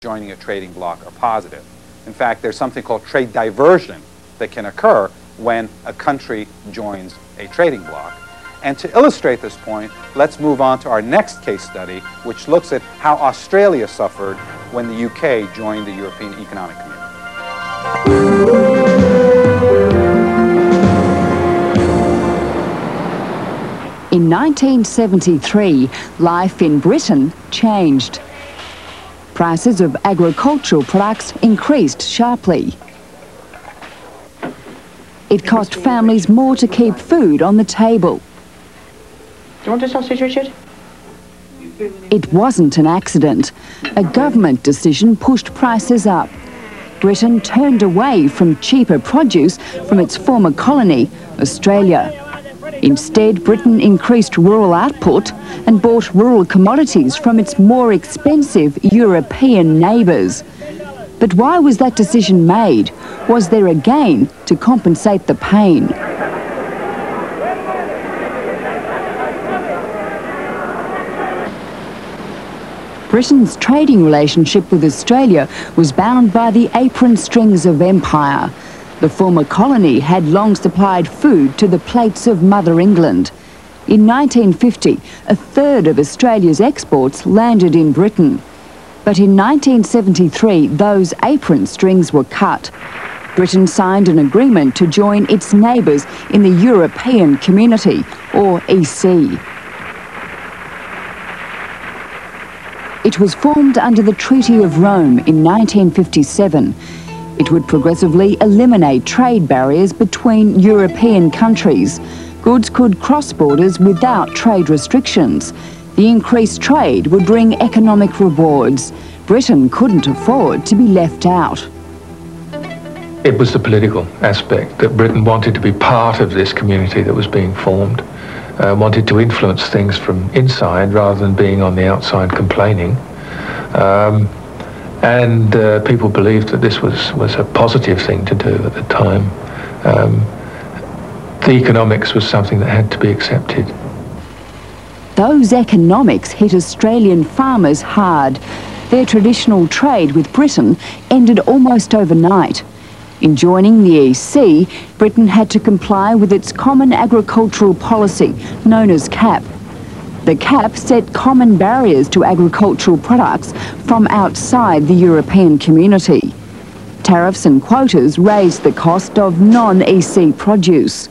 joining a trading bloc are positive. In fact, there's something called trade diversion that can occur when a country joins a trading bloc. And to illustrate this point, let's move on to our next case study, which looks at how Australia suffered when the UK joined the European Economic Community. In 1973, life in Britain changed. Prices of agricultural products increased sharply. It cost families more to keep food on the table. Do you want a sausage, Richard? It wasn't an accident. A government decision pushed prices up. Britain turned away from cheaper produce from its former colony, Australia. Instead, Britain increased rural output and bought rural commodities from its more expensive European neighbours. But why was that decision made? Was there a gain to compensate the pain? Britain's trading relationship with Australia was bound by the apron strings of empire. The former colony had long supplied food to the plates of Mother England. In 1950, a third of Australia's exports landed in Britain. But in 1973, those apron strings were cut. Britain signed an agreement to join its neighbours in the European Community, or EC. It was formed under the Treaty of Rome in 1957. It would progressively eliminate trade barriers between European countries. Goods could cross borders without trade restrictions. The increased trade would bring economic rewards. Britain couldn't afford to be left out. It was the political aspect, that Britain wanted to be part of this community that was being formed, wanted to influence things from inside rather than being on the outside complaining. And people believed that this was a positive thing to do at the time. The economics was something that had to be accepted. Those economics hit Australian farmers hard. Their traditional trade with Britain ended almost overnight. In joining the EC, Britain had to comply with its Common Agricultural Policy, known as CAP. The CAP set common barriers to agricultural products from outside the European community. Tariffs and quotas raised the cost of non-EC produce.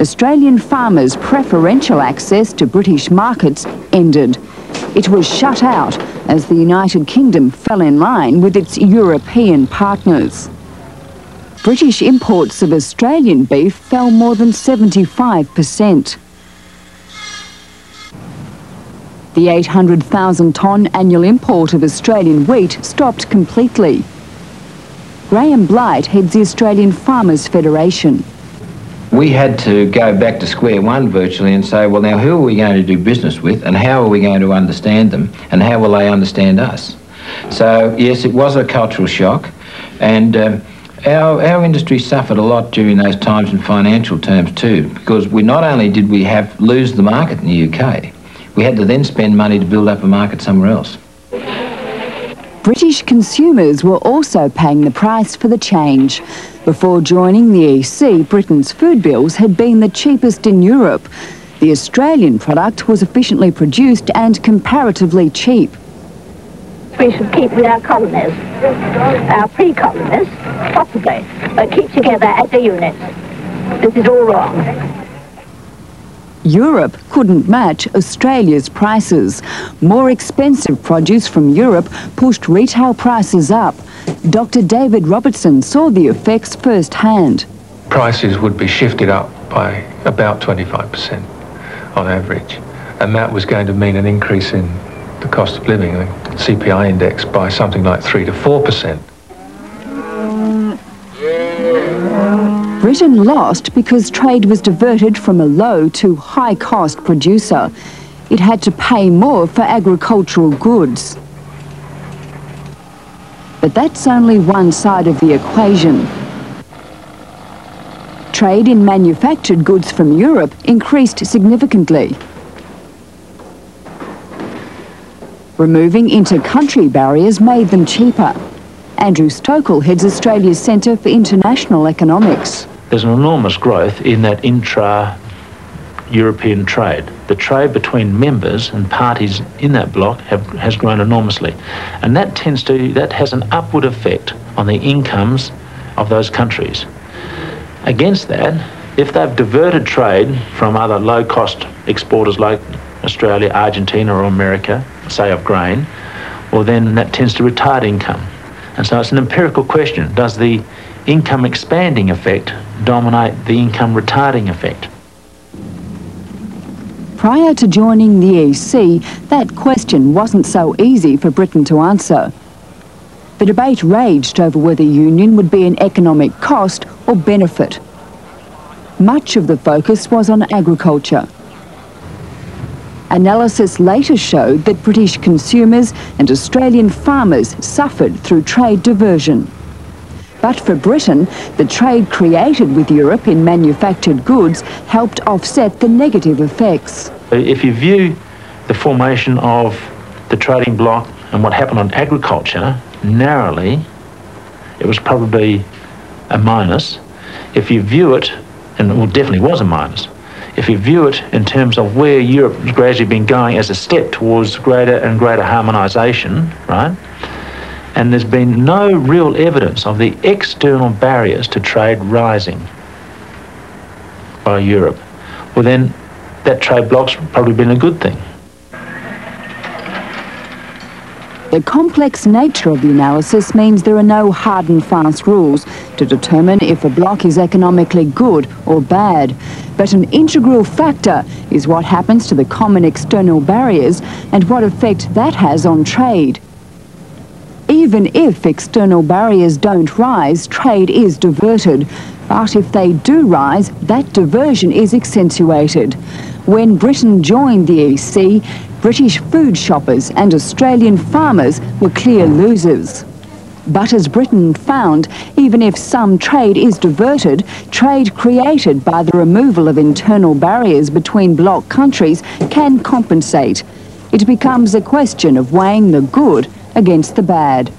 Australian farmers' preferential access to British markets ended. It was shut out as the United Kingdom fell in line with its European partners. British imports of Australian beef fell more than 75%. The 800,000-tonne annual import of Australian wheat stopped completely. Graham Blight heads the Australian Farmers Federation. We had to go back to square one virtually and say, well, now who are we going to do business with and how are we going to understand them and how will they understand us? So, yes, it was a cultural shock, and our industry suffered a lot during those times in financial terms too, because not only did we lose the market in the UK, we had to then spend money to build up a market somewhere else. British consumers were also paying the price for the change. Before joining the EC, Britain's food bills had been the cheapest in Europe. The Australian product was efficiently produced and comparatively cheap. We should keep with our colonies, our pre-colonies, possibly, but keep together as a unit. This is all wrong. Europe couldn't match Australia's prices. More expensive produce from Europe pushed retail prices up. Dr. David Robertson saw the effects firsthand. Prices would be shifted up by about 25% on average, and that was going to mean an increase in the cost of living, the CPI index, by something like 3 to 4%. Britain lost because trade was diverted from a low to high-cost producer. It had to pay more for agricultural goods. But that's only one side of the equation. Trade in manufactured goods from Europe increased significantly. Removing inter-country barriers made them cheaper. Andrew Stokel heads Australia's Centre for International Economics. There's an enormous growth in that intra-European trade. The trade between members and parties in that bloc has grown enormously. And that has an upward effect on the incomes of those countries. Against that, if they've diverted trade from other low-cost exporters like Australia, Argentina or America, say of grain, well then that tends to retard income. And so it's an empirical question. Does the income expanding effect dominate the income retarding effect? Prior to joining the EC, that question wasn't so easy for Britain to answer. The debate raged over whether union would be an economic cost or benefit. Much of the focus was on agriculture. Analysis later showed that British consumers and Australian farmers suffered through trade diversion. But for Britain, the trade created with Europe in manufactured goods helped offset the negative effects. If you view the formation of the trading bloc and what happened on agriculture narrowly, it was probably a minus. If you view it, and it definitely was a minus, if you view it in terms of where Europe has gradually been going as a step towards greater and greater harmonisation, right? And there's been no real evidence of the external barriers to trade rising by Europe, well then that trade bloc's probably been a good thing. The complex nature of the analysis means there are no hard and fast rules to determine if a bloc is economically good or bad. But an integral factor is what happens to the common external barriers and what effect that has on trade. Even if external barriers don't rise, trade is diverted. But if they do rise, that diversion is accentuated. When Britain joined the EC, British food shoppers and Australian farmers were clear losers. But as Britain found, even if some trade is diverted, trade created by the removal of internal barriers between bloc countries can compensate. It becomes a question of weighing the good against the bad.